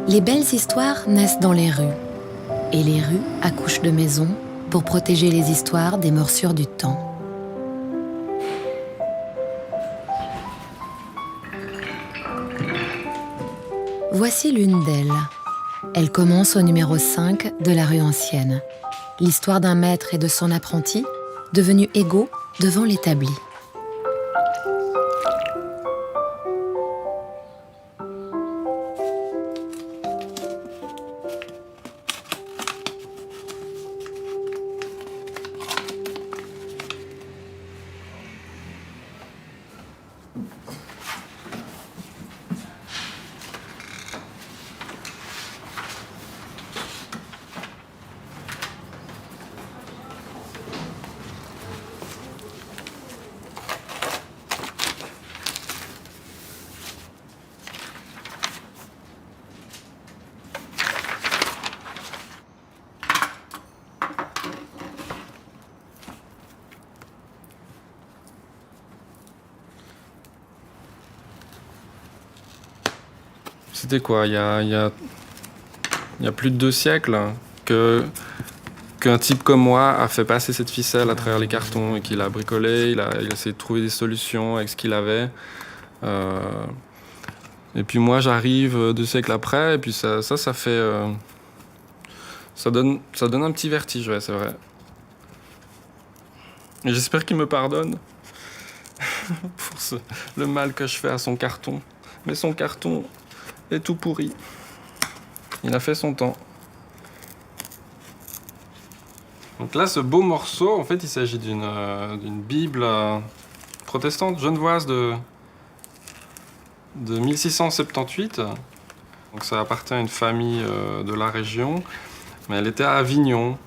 Les belles histoires naissent dans les rues. Et les rues accouchent de maisons pour protéger les histoires des morsures du temps. Voici l'une d'elles. Elle commence au numéro 5 de la rue ancienne. L'histoire d'un maître et de son apprenti, devenus égaux devant l'établi. C'était quoi, il y a plus de 2 siècles qu'un type comme moi a fait passer cette ficelle à travers les cartons et qu'il a bricolé, il a essayé de trouver des solutions avec ce qu'il avait. Et puis moi j'arrive 2 siècles après et puis ça fait... ça donne un petit vertige, ouais, c'est vrai. Et j'espère qu'il me pardonne pour le mal que je fais à son carton. Mais son carton est tout pourri. Il a fait son temps. Donc là, ce beau morceau, en fait, il s'agit d'une Bible protestante genevoise de 1678. Donc ça appartient à une famille de la région, mais elle était à Avignon.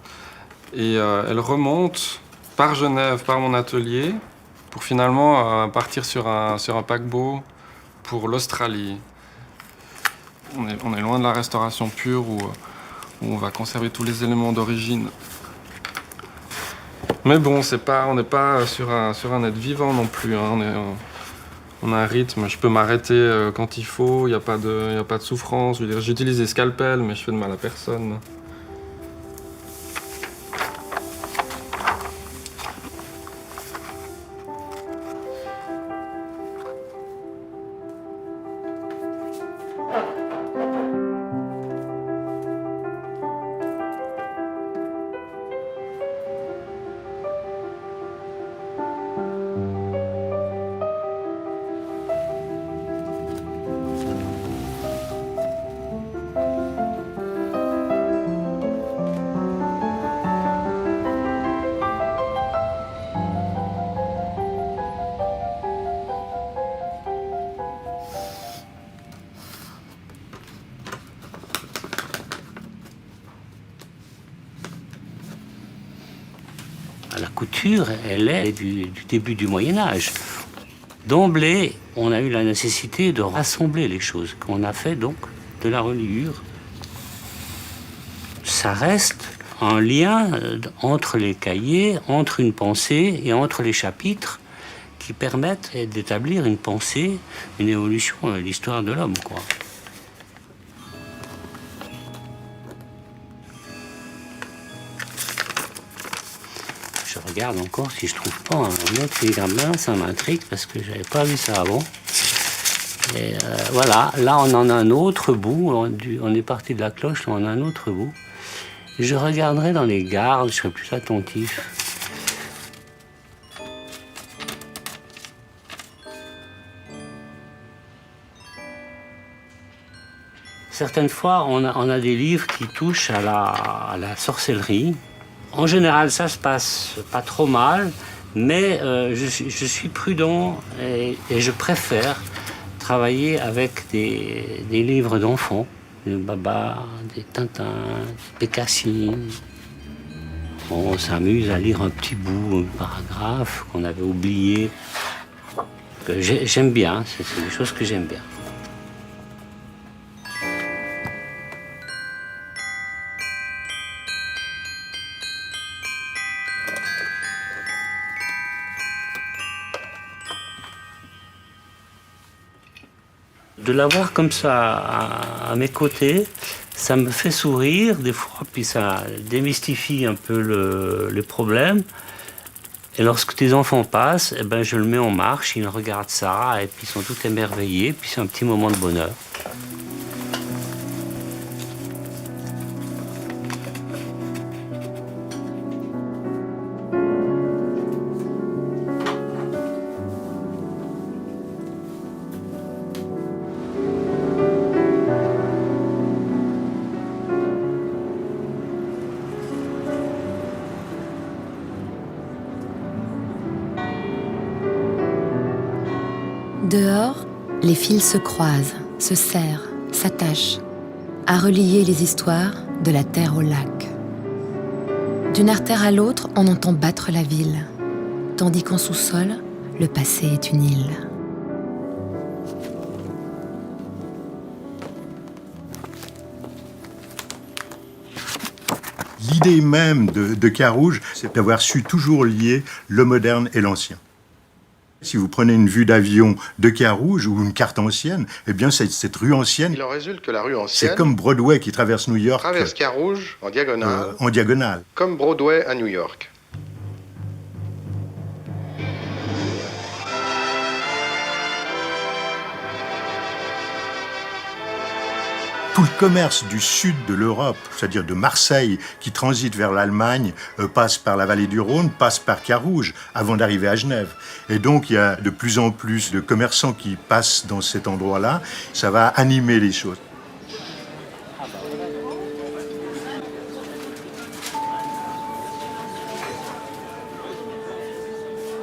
Et elle remonte par Genève, par mon atelier, pour finalement partir sur un paquebot pour l'Australie. On est loin de la restauration pure où on va conserver tous les éléments d'origine. Mais bon, on n'est pas sur un être vivant non plus, hein. On a un rythme, je peux m'arrêter quand il faut, il n'y a pas de souffrance. Je veux dire, j'utilise des scalpels, mais je fais de mal à personne. La couture, elle est du début du Moyen-Âge. D'emblée, on a eu la nécessité de rassembler les choses, qu'on a fait donc de la reliure. Ça reste un lien entre les cahiers, entre une pensée et entre les chapitres qui permettent d'établir une pensée, une évolution de l'histoire de l'homme, quoi. Je regarde encore si je trouve pas un autre pergamin, ça m'intrigue parce que j'avais pas vu ça avant. Et voilà, là on en a un autre bout, on est parti de la cloche, là on a un autre bout. Je regarderai dans les gardes, je serai plus attentif. Certaines fois, on a des livres qui touchent à la sorcellerie. En général, ça se passe pas trop mal, mais je suis prudent et je préfère travailler avec des livres d'enfants, des Baba, des Tintins, des Bécassines. On s'amuse à lire un petit bout, un paragraphe qu'on avait oublié. J'aime bien, c'est des choses que j'aime bien. De l'avoir comme ça à mes côtés, ça me fait sourire des fois, puis ça démystifie un peu les problèmes. Et lorsque tes enfants passent, eh ben, je le mets en marche, ils regardent ça, et puis ils sont tout émerveillés, puis c'est un petit moment de bonheur. Dehors, les fils se croisent, se serrent, s'attachent, à relier les histoires de la terre au lac. D'une artère à l'autre, on entend battre la ville, tandis qu'en sous-sol, le passé est une île. L'idée même de Carouge, c'est d'avoir su toujours lier le moderne et l'ancien. Si vous prenez une vue d'avion de Carouge ou une carte ancienne, eh bien cette rue ancienne, il en résulte que la rue ancienne, c'est comme Broadway qui traverse New York, traverse Carouge en diagonale, comme Broadway à New York. Tout le commerce du sud de l'Europe, c'est-à-dire de Marseille, qui transite vers l'Allemagne, passe par la vallée du Rhône, passe par Carouge, avant d'arriver à Genève. Et donc, il y a de plus en plus de commerçants qui passent dans cet endroit-là. Ça va animer les choses.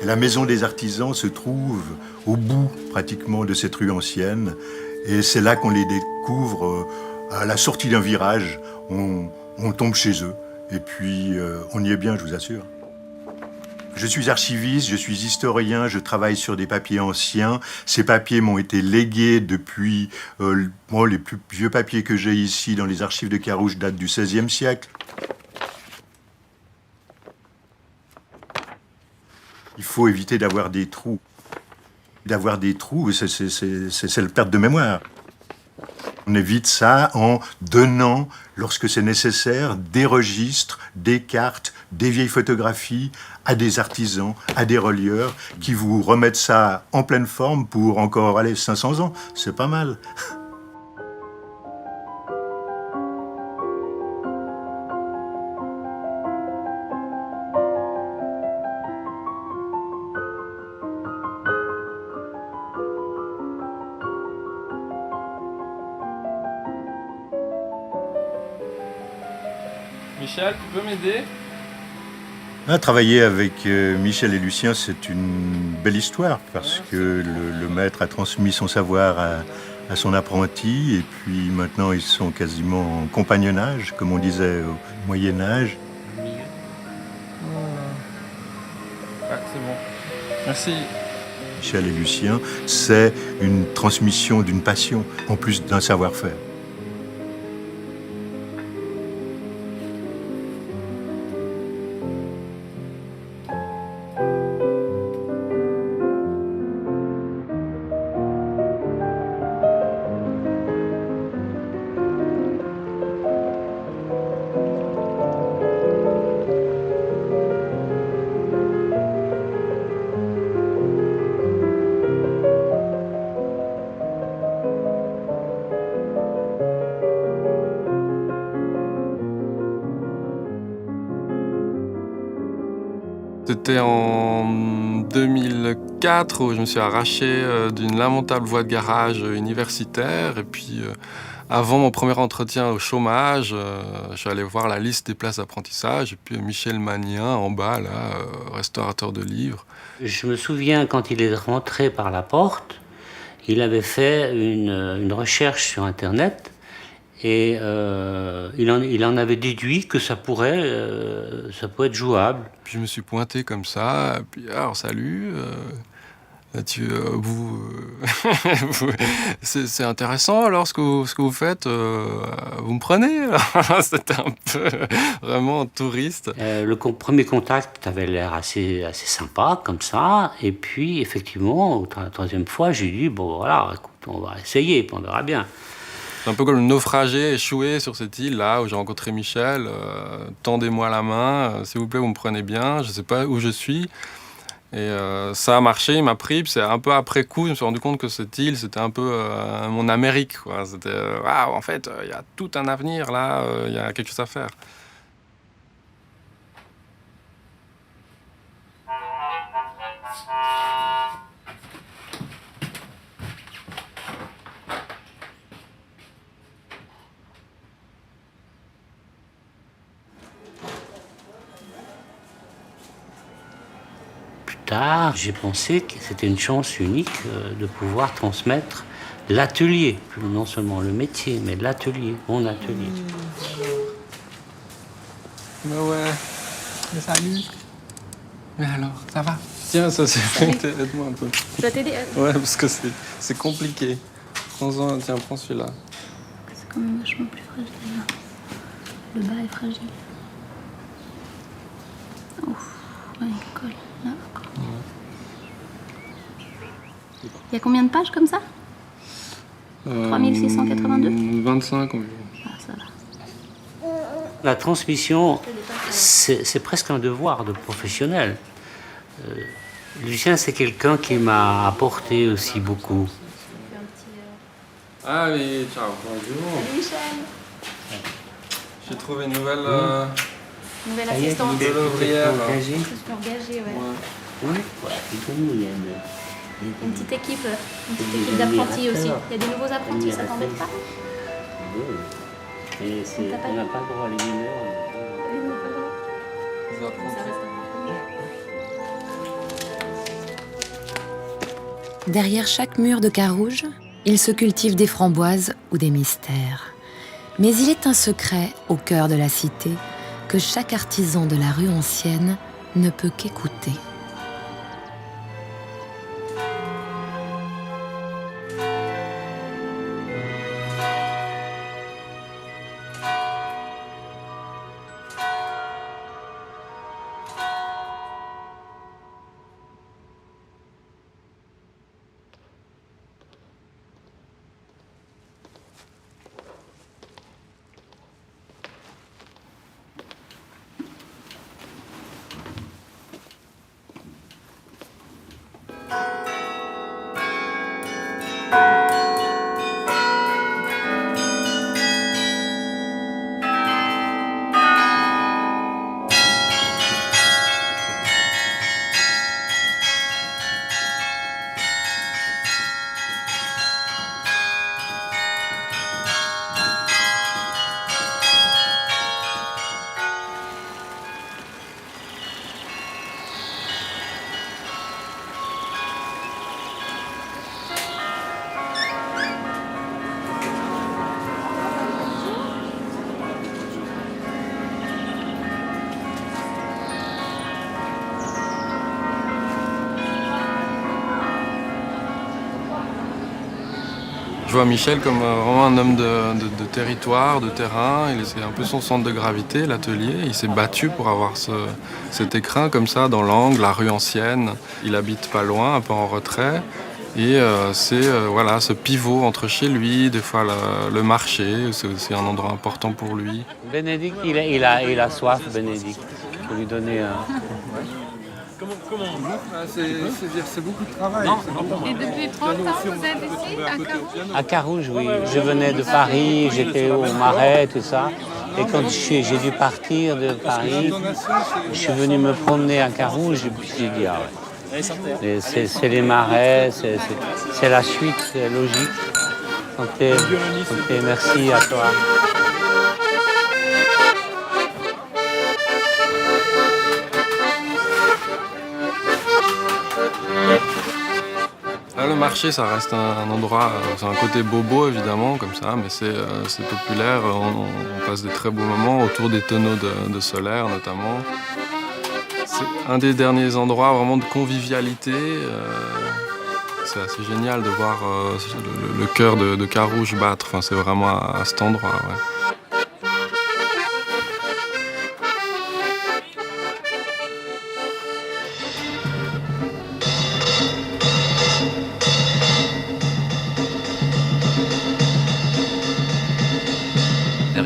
Et la maison des artisans se trouve au bout, pratiquement, de cette rue ancienne. Et c'est là qu'on les découvre, à la sortie d'un virage, on tombe chez eux. Et puis, on y est bien, je vous assure. Je suis archiviste, je suis historien, je travaille sur des papiers anciens. Ces papiers m'ont été légués depuis... les plus vieux papiers que j'ai ici dans les archives de Carouge datent du XVIe siècle. Il faut éviter d'avoir des trous. D'avoir des trous, c'est la perte de mémoire. On évite ça en donnant, lorsque c'est nécessaire, des registres, des cartes, des vieilles photographies à des artisans, à des relieurs, qui vous remettent ça en pleine forme pour encore, 500 ans. C'est pas mal. Michel, tu peux m'aider? Travailler avec Michel et Lucien, c'est une belle histoire parce que le maître a transmis son savoir à son apprenti et puis maintenant ils sont quasiment en compagnonnage, comme on disait au Moyen-Âge. Ouais, c'est bon. Merci. Michel et Lucien, c'est une transmission d'une passion en plus d'un savoir-faire. C'était en 2004 où je me suis arraché d'une lamentable voie de garage universitaire. Et puis, avant mon premier entretien au chômage, je suis allé voir la liste des places d'apprentissage. Et puis Michel Magnien, en bas, là, restaurateur de livres. Je me souviens, quand il est rentré par la porte, il avait fait une recherche sur Internet. Et il en avait déduit que ça pourrait être jouable. Puis je me suis pointé comme ça, et puis alors salut, c'est intéressant alors ce que vous faites, vous me prenez? C'était un peu vraiment touriste. Le premier contact avait l'air assez sympa comme ça, et puis effectivement, la troisième fois, j'ai dit bon voilà, écoute, On va essayer, puis on verra bien. C'est un peu comme le naufragé échoué sur cette île-là où j'ai rencontré Michel. Tendez-moi la main, s'il vous plaît, vous me prenez bien, je ne sais pas où je suis. Et ça a marché, il m'a pris. Puis c'est un peu après coup, je me suis rendu compte que cette île, c'était un peu mon Amérique, quoi. C'était, waouh, en fait, il y a tout un avenir là, il y a quelque chose à faire. Tard, j'ai pensé que c'était une chance unique de pouvoir transmettre l'atelier, non seulement le métier, mais l'atelier, mon atelier. Mais ouais, mais salut. Mais alors, ça va? Tiens, ça c'est fait, aide-moi un peu. Je dois t'aider. Ouais, parce que c'est compliqué. Prends-en, tiens, prends celui-là. C'est quand même vachement plus fragile. Le bas est fragile. Ouf, ouais, il colle. Là, encore. Il y a combien de pages comme ça? 3682? 25 environ. Ah, ça va. La transmission, c'est presque un devoir de professionnel. Lucien, c'est quelqu'un qui m'a apporté aussi beaucoup. Ah oui, ciao, bonjour. Salut Michel. J'ai trouvé une nouvelle Nouvelle assistante. de l'ouvrière. Je suis engagée, ouais. Oui, Une petite équipe d'apprentis aussi. Il y a des nouveaux apprentis, ça t'embête pas? Et on n'a pas le droit à les mineurs. Ça reste Derrière chaque mur de Carouge, il se cultive des framboises ou des mystères. Mais il est un secret au cœur de la cité que chaque artisan de la rue ancienne ne peut qu'écouter. Je vois Michel comme vraiment un homme de territoire, de terrain. C'est un peu son centre de gravité, l'atelier. Il s'est battu pour avoir cet écrin comme ça, dans l'angle, la rue ancienne. Il habite pas loin, un peu en retrait. Et c'est voilà, ce pivot entre chez lui, des fois le marché, c'est aussi un endroit important pour lui. Bénédicte, il a soif, Bénédicte. Il faut lui donner un... Comment c'est beaucoup de travail. Et depuis 30 ans, vous êtes ici, à Carouge? À Carouge, oui. Je venais de Paris, j'étais au Marais, tout ça. Et quand j'ai dû partir de Paris, je suis venu me promener à Carouge et puis j'ai dit, ah ouais. C'est les Marais, c'est la suite, c'est logique. Santé, merci à toi. Là, le marché, ça reste un endroit, c'est un côté bobo évidemment, comme ça, mais c'est populaire. On passe des très beaux moments autour des tonneaux de solaire notamment. C'est un des derniers endroits vraiment de convivialité. C'est assez génial de voir le cœur de Carouge battre. Enfin, c'est vraiment à cet endroit. Ouais.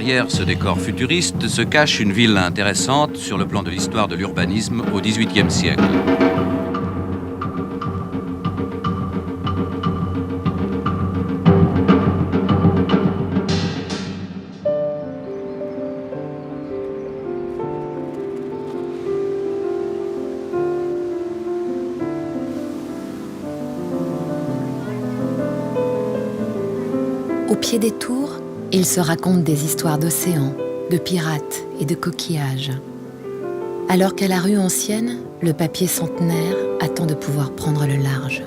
Derrière ce décor futuriste se cache une ville intéressante sur le plan de l'histoire de l'urbanisme au XVIIIe siècle. Au pied des tours, ils se racontent des histoires d'océans, de pirates et de coquillages. Alors qu'à la rue ancienne, le papier centenaire attend de pouvoir prendre le large.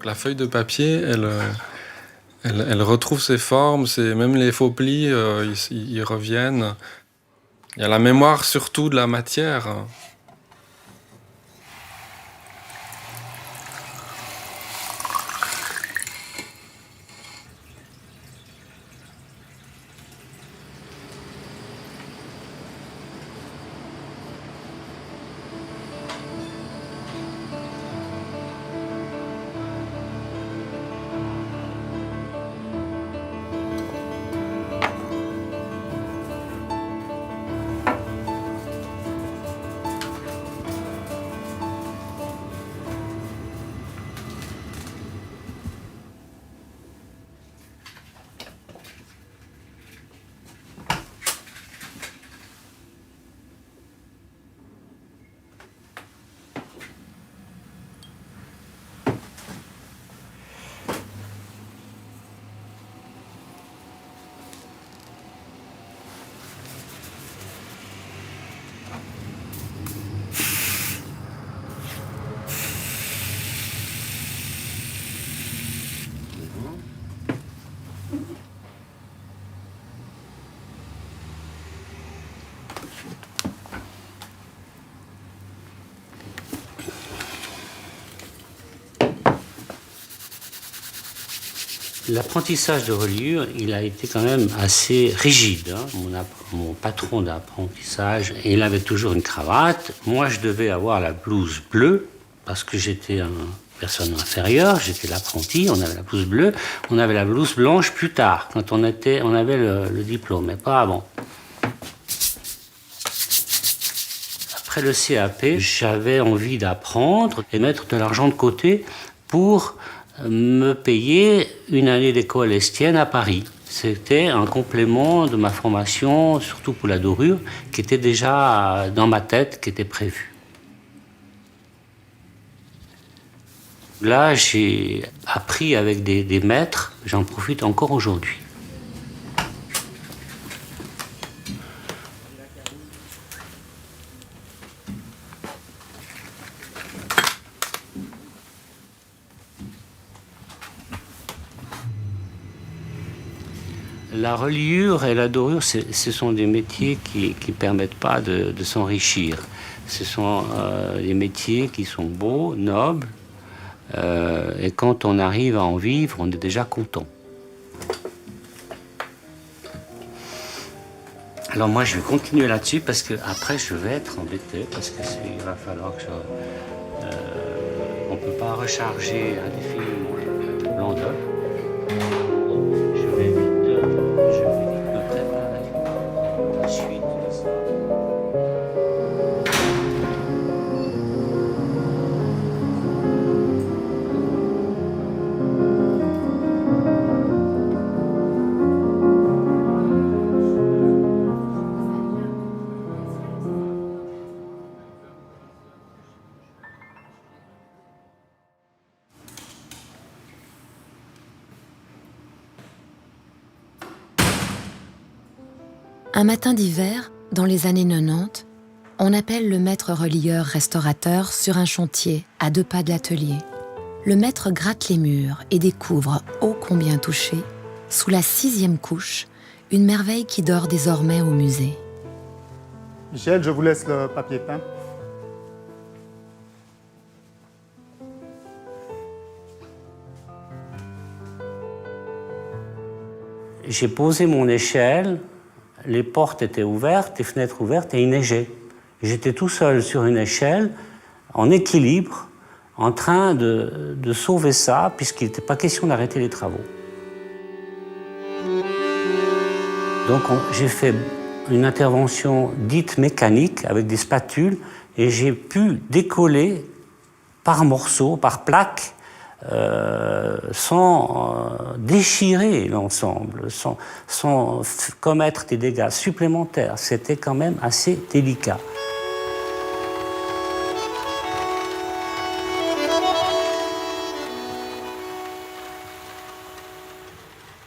La feuille de papier, elle retrouve ses formes, même les faux plis, ils reviennent. Il y a la mémoire surtout de la matière. L'apprentissage de reliure, il a été quand même assez rigide. Mon patron d'apprentissage, il avait toujours une cravate. Moi, je devais avoir la blouse bleue, parce que j'étais une personne inférieure, j'étais l'apprenti, on avait la blouse bleue. On avait la blouse blanche plus tard, quand on avait le diplôme, mais pas avant. Après le CAP, j'avais envie d'apprendre et mettre de l'argent de côté pour me payer une année d'école estienne à Paris. C'était un complément de ma formation, surtout pour la dorure, qui était déjà dans ma tête, qui était prévu. Là, j'ai appris avec des maîtres, j'en profite encore aujourd'hui. La reliure et la dorure, ce sont des métiers qui ne permettent pas de s'enrichir. Ce sont des métiers qui sont beaux, nobles, et quand on arrive à en vivre, on est déjà content. Alors moi, je vais continuer là-dessus parce que après, je vais être embêté parce que il va falloir que on ne peut pas recharger indéfiniment le blanc d'œuf. Je vais vite me préparer la suite de ça. Un matin d'hiver, dans les années 90, on appelle le maître relieur-restaurateur sur un chantier à 2 pas de l'atelier. Le maître gratte les murs et découvre, ô combien touché, sous la 6e couche, une merveille qui dort désormais au musée. Michel, je vous laisse le papier peint. J'ai posé mon échelle, les portes étaient ouvertes, les fenêtres ouvertes et il neigeait. J'étais tout seul sur une échelle, en équilibre, en train de sauver ça, puisqu'il n'était pas question d'arrêter les travaux. Donc j'ai fait une intervention dite mécanique avec des spatules et j'ai pu décoller par morceaux, par plaques, sans déchirer l'ensemble, sans commettre des dégâts supplémentaires. C'était quand même assez délicat.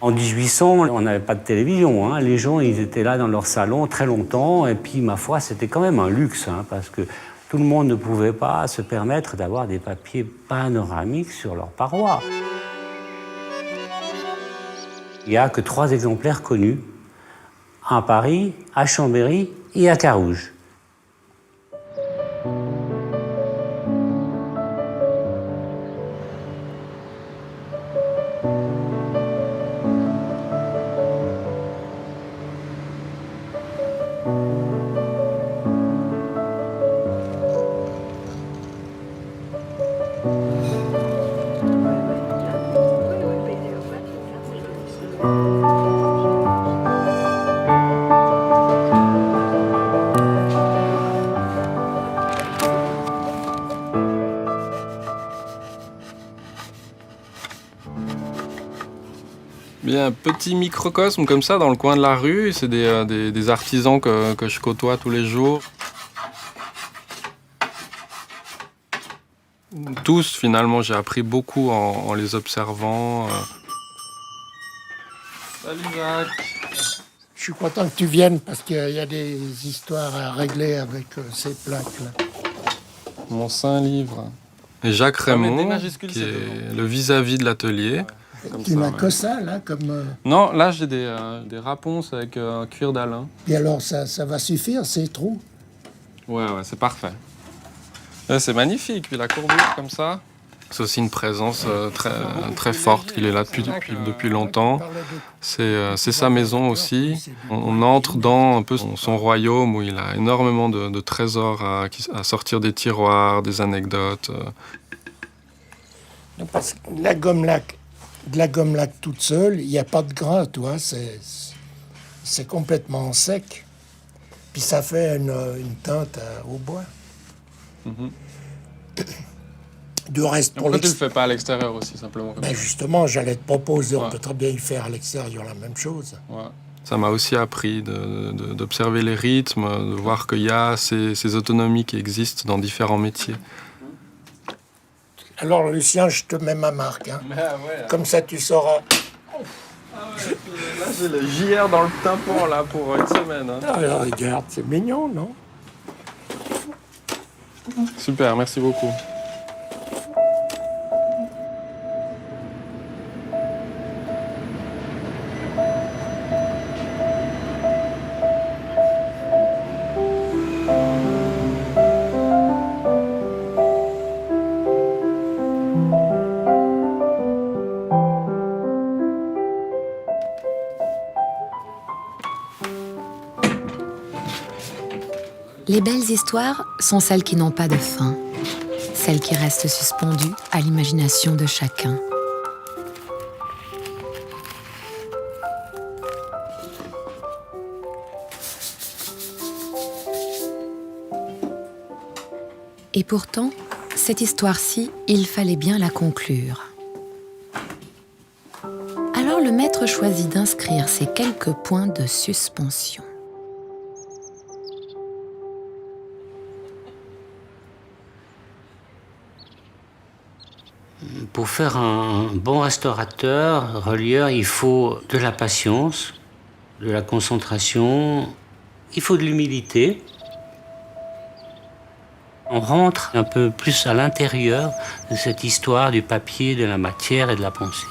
En 1800, on n'avait pas de télévision. Les gens, ils étaient là dans leur salon très longtemps. Et puis, ma foi, c'était quand même un luxe, parce que tout le monde ne pouvait pas se permettre d'avoir des papiers panoramiques sur leurs parois. Il n'y a que 3 exemplaires connus, à Paris, à Chambéry et à Carouge. Bien, un petit microcosme comme ça dans le coin de la rue, c'est des artisans que je côtoie tous les jours. Tous, finalement, j'ai appris beaucoup en les observant. Salut Jacques. Je suis content que tu viennes parce qu'il y a des histoires à régler avec ces plaques-là. Mon saint livre. Et Jacques Raymond, qui est le vis-à-vis de l'atelier. Tu n'as que ça, là, comme... Non, là, j'ai des raponces avec un cuir d'Alain. Et alors, ça va suffire, ces trous? Ouais, c'est parfait. C'est magnifique, puis la courbure, comme ça. C'est aussi une présence très forte, qu'il est là depuis longtemps. C'est sa maison aussi. On entre dans un peu son royaume, où il a énormément de trésors à sortir des tiroirs, des anecdotes. Parce que la gomme laque, de la gomme laque toute seule, il n'y a pas de gras, toi, c'est complètement sec. Puis ça fait une teinte au bois. De reste pour pourquoi tu le fais pas à l'extérieur aussi, simplement comme ça? Justement, j'allais te proposer, on peut très bien y faire à l'extérieur la même chose. Ouais. Ça m'a aussi appris d'observer les rythmes, de voir qu'il y a ces autonomies qui existent dans différents métiers. Alors, Lucien, je te mets ma marque. Comme ça, tu sauras. Là, j'ai le JR dans le tympan là, pour une semaine. Regarde, c'est mignon, non? Super, merci beaucoup. Les belles histoires sont celles qui n'ont pas de fin, celles qui restent suspendues à l'imagination de chacun. Et pourtant, cette histoire-ci, il fallait bien la conclure. Alors le maître choisit d'inscrire ces quelques points de suspension. Pour faire un bon restaurateur, relieur, il faut de la patience, de la concentration, il faut de l'humilité. On rentre un peu plus à l'intérieur de cette histoire du papier, de la matière et de la pensée.